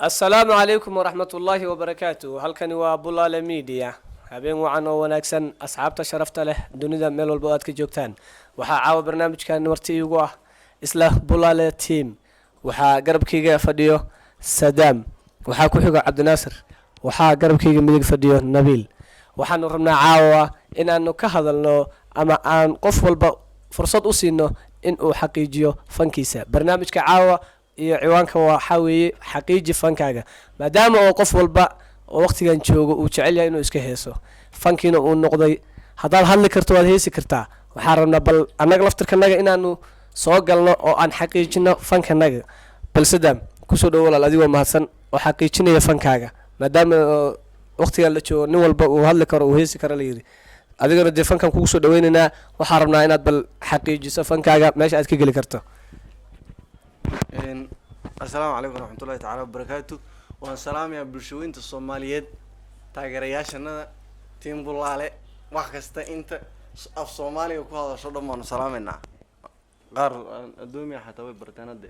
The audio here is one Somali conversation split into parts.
السلام عليكم ورحمة الله وبركاته. هلكني وابولا ميديا habeen wacan oo wanaagsan asxaabta sharafta leh dunida meel walba aad ka joogtaan. Waxaa caawa barnaamijkan marti igu ah isla Bulale team. Waxaa garabkayga fadhiyo Sadam, waxaa ku xigo Cabdinaasir, waxaa garabkayga midig fadhiyo Nabil. Waxaanu rabnaa caawa in aanu ka hadalno ama aan qof walba fursad u siino in uu xaqiijiyo fankiisa. Barnaamijka caawa iyo ciwaanka waxa weeye xaqiiji fankaaga, maadaama oo qof walba oo waqtigan joogo uu jecel yahay inuu iska heeso fankiina uu noqday hadaad hadli karto waad heesi kartaa. Waxaan rabnaa bal annaga laftirkanaga inaanu soo galno oo aan xaqiijino fankanaga. bal Sadam kusoo dhaw walaal adigoo mahadsan oo xaqiijinaya fankaaga, maadaama waqtigan la joogo nin walba uu hadli karo uu heesi karo la yiri. adigana dee fankan kugu soo dhaweynaynaa, waxaan rabnaa inaad bal xaqiijiso fankaaga meesha aad ka geli karto. السلام عليكم ورحمة الله تعالى وبركاته. وأنا سلام يا برشوين الصوماليات تاجرياشنا تيم بولالة وحكست أنت في الصومالي وكهذا شو ضمن سلامنا غار الدنيا حتى وبرتنا ده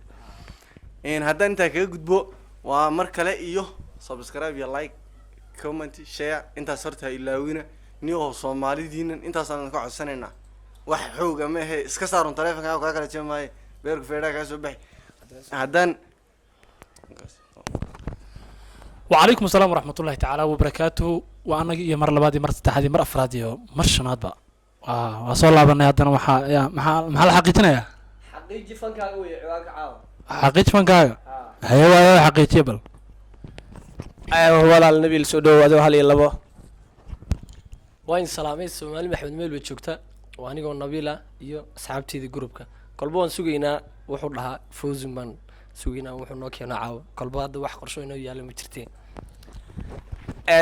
إن هذا أنت كجد بو ومركلة إيوه سبسكرايب يا لايك كومنت شير أنت صرت إلا وينا نيو الصومالي دين أنت صار نقع سننا وحوجة ما هي إسكسرون طريقك أو كذا شيء ما بيرك في راك أسبوعي هذا. وعليكم السلام ورحمة الله تعالى وبركاته. وأنا يا مر لبادي مر تحدي مر أفرادي مر شناد بقى وصل الله بنا هذا محل حقيقتنا يا حقيقي فنكاga way ciwaanka caawa حقيقة فنكاga هيا حقيقة بل walaal Nabil soo dhaw adoo hal iyo labo. وين سلامي سومالي محمد ميل وجوجتا وانيغو نبيلا iyo asxaabteedii groupka kolba waan sugaynaa wuxuu dhahaa Fawziman sugaynaa wuxuu noo keenaa caawa kolba hadda wax qorsho inoo yaalo ma jirteen.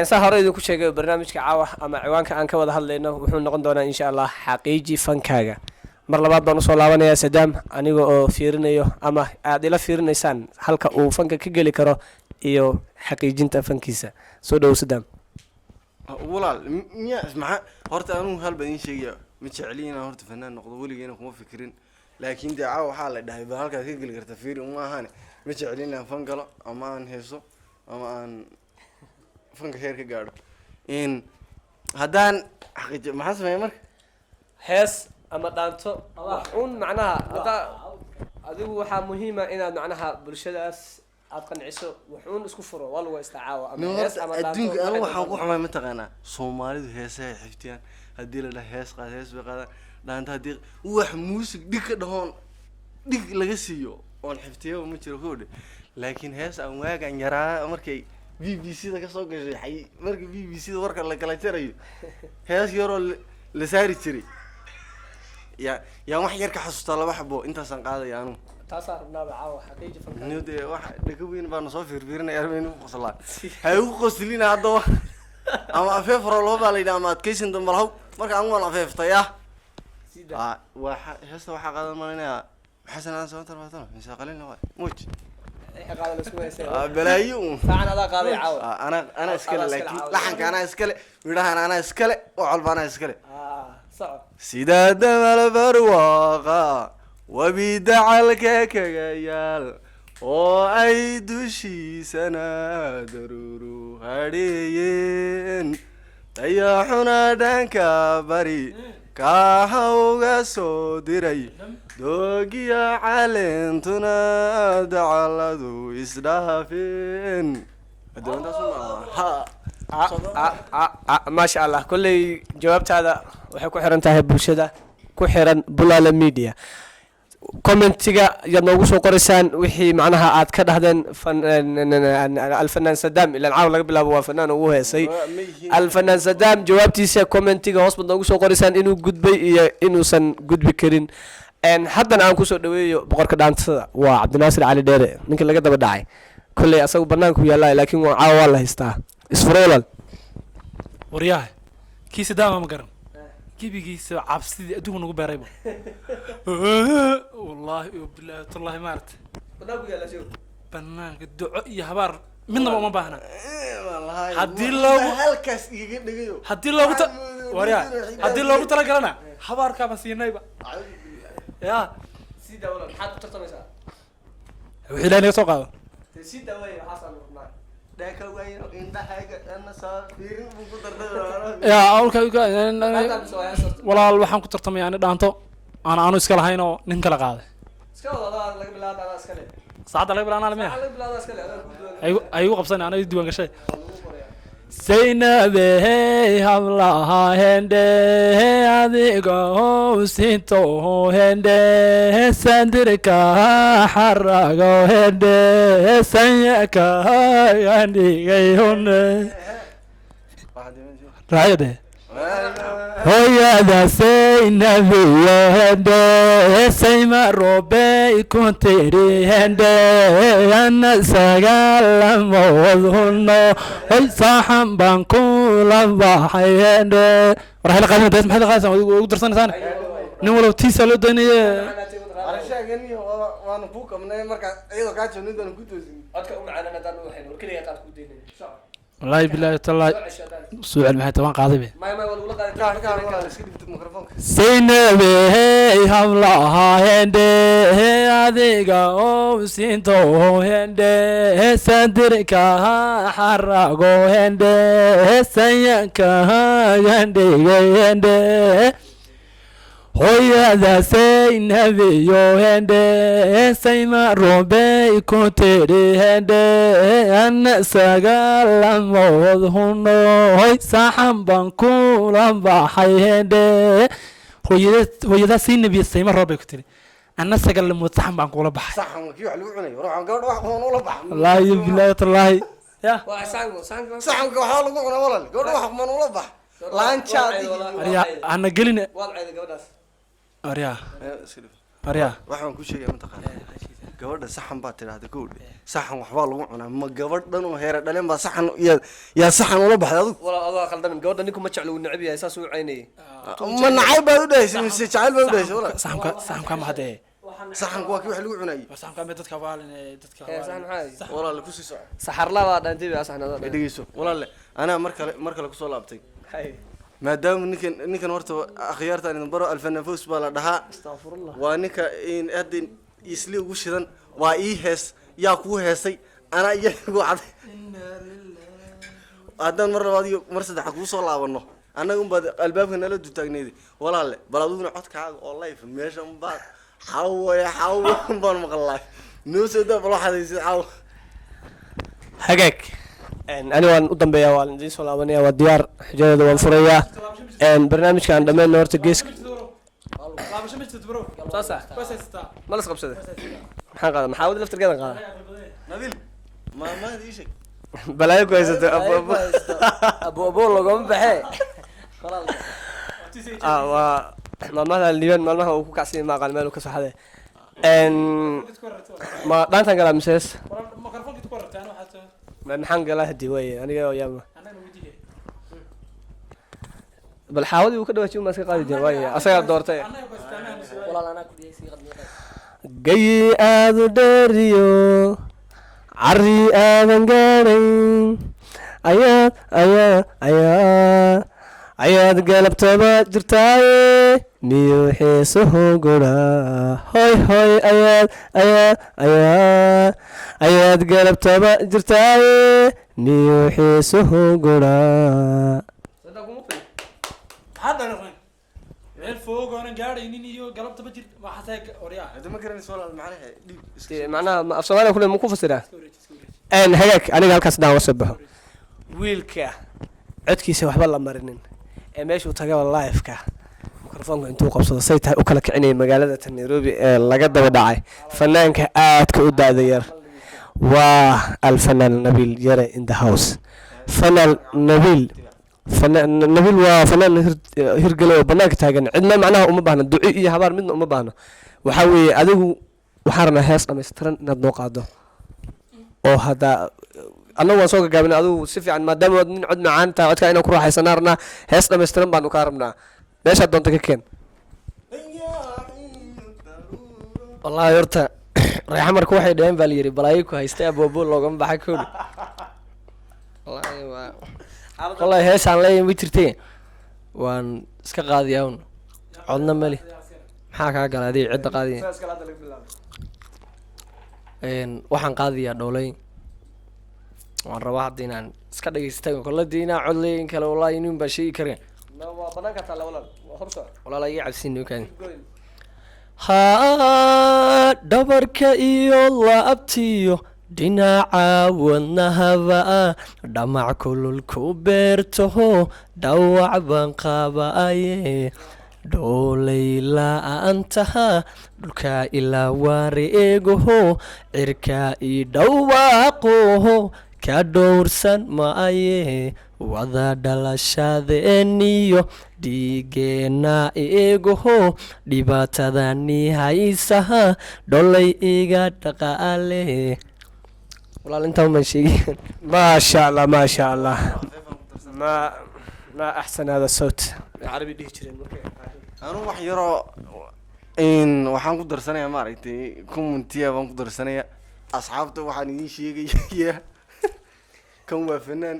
saa hore idinku sheegay barnaamijka caawa ama ciwaanka aan ka wada hadlayno wuxuu noqon doonaa insha Allah xaqiiji fankaaga. mar labaad baan u soo laabanayaa Sadam aniga oo fiirinayo ama aad ila fiirinaysaan halka uu fanka ka gali karo iyo xaqiijinta fankiisa. soo dhaw Sadam. walaal miya ismaxa horta anu hal badin sheegaya ma jeceliina horta fanaan noqdo waligeena kuma fikirin, laakiin daaca waxa la dhahay ba halka ka gali karta fiir uma ahaan ma jeceliina fan galo ama aan heeso ama aan fanka heer ka gaadho in hadaan xaqiijo maxaa sameeyay marka hees ama dhaanto un macnaha adigu waxa muhiim ah inaad macnaha bulshadaas aad qanciso wuxuun isku furo wal waa istacaawa ama hees ama dhaanto. adduunka anu waxaan ku xumay ma taqaanaa Soomaalidu heesaha xiftiyan hadii la hees qaad hees bay qaadaan dhaanta hadii wax muusig dhig ka dhahoon dhig laga siiyo oo xiftiyo ma jiro koodhe, laakiin hees aan waagan yaraa markay BBC-da ka soo gashay xay markii BBC-da warka la kala jarayo hees yaro la saari jiray ya wax yar ka xasuusta laba xabo intaasan qaaday anu taasaan rabnaa caawa xaqiiji fankaaga. niyada wax dhagweyn baan soo fiirfiirinay armeenu qoslaa hay ugu qoslina hadda ama afeefro loo baa leeyahay ama adkaysin dambalhaw marka aan waan afeeftaya waxa heesta waxa qaadan malinaya xasan aan soo tarbaatana mise qalin waa muuj ay qaado la isku heesay balaayo saacan adaa qaaday caawa. ana iskale laakiin laxanka ana iskale midhahan ana iskale oo calbana iskale saco sida damal barwaqa wabidacalka kaga yaal oo ay dushiisana daruuru hadheeyeen dayaxuna dhanka bari kahawga soo diray doogiya caleentuna dacaladu isdhaafeen. maasha Allah kulley jawaabtaada waxay ku xiran tahay bulshada ku xiran Bulale Media. commentiga yaad noogu soo qoraysaan wixii macnaha aad ka dhahdeen alfanaan Sadam ilaa caaw laga bilaabo waa fanaan ugu heesay alfanaan Sadam jawaabtiisa commentiga hoos baad noogu soo qoraysaan inuu gudbay iyo inuusan gudbi karin. haddana aan ku soo dhaweeyo boqorka dhaantada waa Cabdinaasir Cali Dheere ninka laga daba dhacay kulley asagu banaanku yaallaa laakiin waa caawa la haystaa isfurolal ورياه كيس دام ما قرن كيبي كيس عبسي أدوه نقول بريبه والله بالله والله مارت بنان الدعاء يا هبار من ما بهنا هدي الله halkaas iga dhigayo هدي الله ورياه هدي الله ترى قرنا هبار كابس ينايبه يا sida walaal maxaad ku tartamaysaa وحيلان يسوق si daweey waxaasaan rabnaa dhaaka wayno indhahayga ana saa fiirin buu ku darday yaa walaal waxaan ku tartamaya ani dhaanto aanu iska lahayn oo nin kala qaaday iska wada laga bilaabo adaa iska le saacadda laga bilaabana almiya laga bilaabo iska le adaa ku duwan ay igu qabsanay anay diiwaan gashay Zainabey hablaha hende adiga sinto hende sandirka harago hende sanyaka yandigay hunne raayade hoyada Zainabiyo hende sayma robe ikuntiri hende ana sagalamoodhuno hoy saaxan baan kula baxay hende war hela qaadina dees maxay qaadaysan ugu darsanaysaan nin walow tiisa loo daynaye arshaaganiyo waana ku qabnay marka iyadoo ka joognidan ku toosin codka u macaan hadaan u waxeen warkaliya qaad ku deynay wallahi billahi tallahi su'aal maxay taban qaaday be ما ولا قاعد iska dhigtid mikrofoonka Zainabey hablaha hende adiga sinto hende sandirka harago hende sanyaka yandigay hende hoyada Zainabiyo hende sayma robe ikuntiri hende ana sagalamoodhuno hoy saaxan baan kula baxay hende hooyada Zainabiyo sayma robe ku tiri ana sagalamood saxan baan kula baxay saxan kii wax lagu cunay ruuxan gabadh wax qoon ula bax wallaahi billahi tallahi ya وسانغو سانغو saxanka waxa lagu cunay walal gabadh wax qoon ula bax laanchaad arya ana geline وضع gabadhaas arya arya waxaan ku sheegay mataqaan gabadha saxan baa tiraahday gowdhe saxan waxbaa lagu cunaa ma gabadh dhan oo heera dhaleen baa saxan yaa saxan ula baxday adigu wala adaa khaldan gabadha ninku ma jeclo uu necab yahay saas uu caynayay ma nacay baad u dhahaysay mise jacayl baad u dhahaysay walal saxamka ma hadee saxanku waa kii wax lagu cunayay saxamka ma dadka waalin dadka saxan maxay walal ku sii soco saxarla baa dhantay baa saxnada dhegeyso walal anaa mar kale ku soo laabtay maadaama ninkan horta akhyaartan idin baro alfanafos baa la dhahaa astaghfirullah waa ninka hadda isli ugu shidan waa ii hees yaa kuu heesay anaa iyagu caday haddaan mar labaad iyo mar saddexaad kuu soo laabano annaga unbaad albaabka nala dutaagneedi walaalle bal adiguna codkaaga oo life meesha unbaad xawo baan maqlaay noo soo daa bal waxaad haysid xawo hagaag ani waan u dambeeyaa waan idiin soo laabanaya waa diyaar xijadooda waan furayaa barnaamijkan dhammeyn horta geeska ma las qabsade maxaan qaada maxaa wadi laftirkeedan qaada nabil maamaad ii sheeg balaayo ku haysato abo abo lagama baxee waa maalmaha liibaan maalmaha uu ku kacsiya ma aqaan meel uu ka soo xaday ma dhaantan galaa misees maxaan galaa hadii waaye aniga oo yaama bal xaawadii uu ka dhawaajiy umaa iska qaadi jira waaye asagaa doortay gayi aadu dheeriyo cari aadan gaadhayn ayaad galabtaba jirtaaye miyuu xiisuhu guraa hoy hoy ayaad galabtaba jirtaaye miyuu xiisuhu guraa meel fog oonan gaadhaynin iyo galabtaba jir waxaasay oryaa hadda ma garanayso walaal macnaha dhiib iska macnaha af soomaaliya kule ma ku fasiraa hagaag aniga halkaas daan wasoo baxo wiilka codkiisa waxba la marinin ee meeshuu tagaba live-ka mikrofoonka intuu qabsado say tahay u kala kicinaya magaalada ta Nairobi ee laga daba dhacay fanaanka aadka u daada yar waa alfanaan nabil yare in the house fanaan nabil waa fanaan hirgalo banaanka taagan cidna macnaha uma baahna duci iyo habaar midna uma baahno waxaa weeye adigu waxaan rabnaa hees dhammaystiran inaad noo qaado oo hadda annagu waan soo gagaabinay adigu si fiican maadaama waad nin cod macaan tahay codkaa inaan ku raaxaysanaa rabnaa hees dhammaystiran baanu kaa rabnaa meeshaad doonta ka keen wallahi horta reexa marka waxay dhaheen baa la yidhi balaayo ku haystay aboobo loogama baxay koodhi wallahi waa wallahi heesaan leeyahay ma jirtee waan iska qaadiyaa un codna mali maxaa kaa galay adiga cidda qaadiya waxaan qaadayaa dhowleyn waan rabaa hadda inaan iska dhagaystay koladii inaa codleyn kale wallaahi inuun baa sheegi kareen waa banaanka taala walaal horso walaala iga cabsin ninkan haa dhabarka iyo laabtiyo dhinaca wadnahaba dhamac kululku beertaho dhawac baan qaabaaye dhoolay la-aantaha dhulka ilaa wareegaho cirka ii dhawaaqoho ka dhowrsan maaye wada dhalashadeeniyo dhiigeena eegaho dhibaatadani haysaha dholay iga dhaqaale walaal intaan baan sheegay maasha allah maasha allah ma axsan hada sawt carabi dhihi jireen anuu wax yaroo waxaan ku darsanayaa maaragtay commentiya baan ku darsanayaa asxaabta waxaan idiin sheegaya kan waa fanaan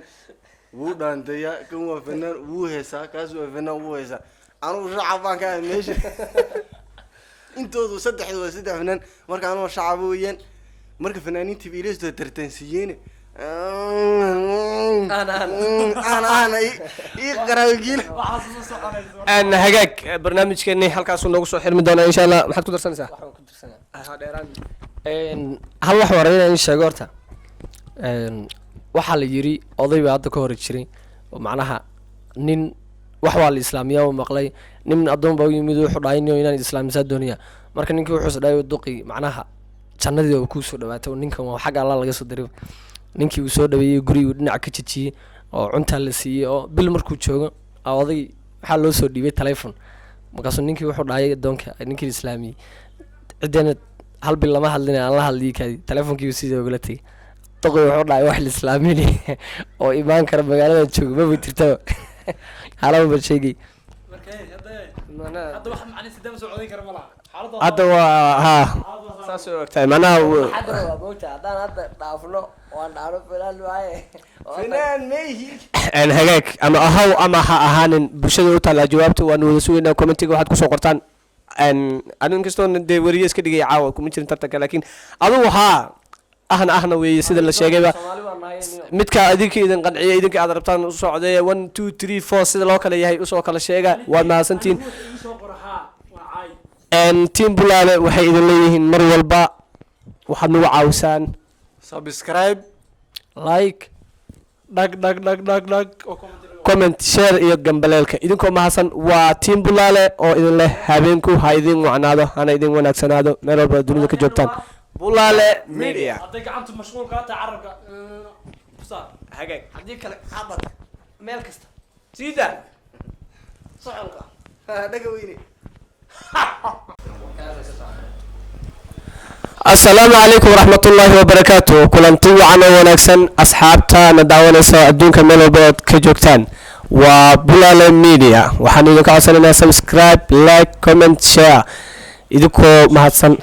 wuu dhaanteeyaa kan waa fanaan wuu heesaa kaas waa fanaan wuu heesaa anugu shacab baan ka ahay meesha intoodu saddexdu waa saddex fanaan marka anugu shacab weeyaan marka fanaaniintii biileystoo tartansiiyeen ana ii qaraagiil hagaag barnaamijkeeni halkaasuu noogu soo xirmi doonaa insha allah maxaad ku darsanaysaa hal wax waa inaan sheego horta waxaa la yiri oday baa hadda ka hor jiray oo macnaha nin wax waa la islaamiyaa u maqlay nin adoon baa u yimid wuxuu dhahay inaan islaamisaa doonaya marka ninkii wuxuu isdhahay duqi macnaha jannadii oo ku soo dhawaatay ninkan waa xag Allah laga soo diray ninkii uu soo dhaweeyay guriga dhinac ka jijiyay oo cunta la siiyay oo bil markuu joogo oday waxa loo soo dhiibay telephone markaasuu ninkii wuxuu dhahay adoonka ninkii islaamiyay ciidana hal bil lama hadlin aan la hadlii kay telefonkii sidoo uga latay duqi wuxuu dhahay wax la islaamini oo imaan kara magaalada joogo ma jirto halaba ba sheegay hadda waa haa saas oo ogtahay macnaha haddaan hadda dhaafno waan dhaano filan waaye fanaan meehi hagaag ama ahaw ama ha ahaanin bulshada u taallaa jawaabta waan wada sugaynaa commentiga waxaad kusoo qortaan anigu inkastoona dee weriye iska dhigaya caawa kuma jirin tartanka laakiin adugu haa ahna weeye sida la sheegayba midka idinka idin qanciya idinka aad rabtaan u socdee 1 2 3 4 sida loo kala yahay usoo kala sheega waad mahadsantihiin team bulaale waxay idin leeyihiin mar walba waxaad nagu caawisaan subscribe like dhag comment share iyo gambaleelka idinkoo mahadsan waa team bulaale oo idin leh habeenku ha idin wacnaado hana idin wanaagsanaado meel walba dunida ka joogtaan bulaale media hadday gacantu mashquul kaa tahay carabka hagaag haddii kale xabad meel kasta sida socolka dhaga weyne السلام عليكم ورحمة الله وبركاته كلنتي وعنا ونكسن أصحابتا ندعونا سوا الدنيا ملو بود كجوكتان وبولالا ميديا وحنيدو كعسلنا سبسكرايب لايك كومنت شير إذكو مهتسن